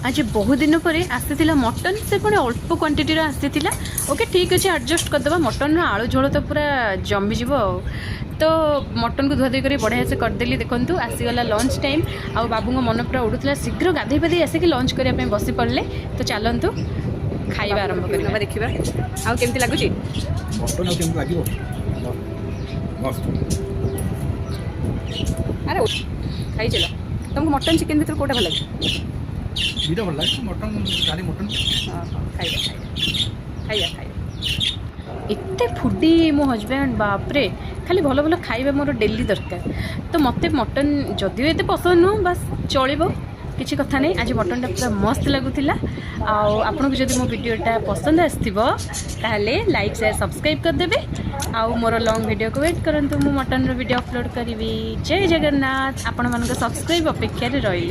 आज बहुत दिन पर आसी मटन से पुणी अल्प क्वांटिटी आसी ओके ठीक अच्छे एडजस्ट करदे मटन आलू झोल तो पूरा जमीज तो मटन को धुआधुई कर बढ़िया से करदेली देखूँ आसीगला लंच टाइम आउ बाबू मन पूरा उड़ूला शीघ्र गाधे पाधे आसिक लंच करने बसी पड़े तो चलतु खाଇବା आरंभ करवा देखा आउ केमती लगुच अरे खाई चल तुमको मटन चिकेन भर कौटा भल लगे दुईटा भल लगे मटन गाड़ी मटन खाଇବା एते फुडी मो हजबैंड बापरे खाली भल भल खाଇବା मोर डेली दरकार तो मत मटन जदिव एत पसंद नुह बस चलो किसी कथा नहीं आज मटनटा पूरा मस्त लगुला आपन को जब मो वीडियोटा पसंद आसथिबो ताहले लाइक शेयर सब्सक्राइब करदेबे आउ मोर लॉन्ग वीडियो को वेट करंतु मु मटन रो वीडियो अपलोड करी जय जगन्नाथ आपण मन सब्सक्राइब अपेक्षा रही।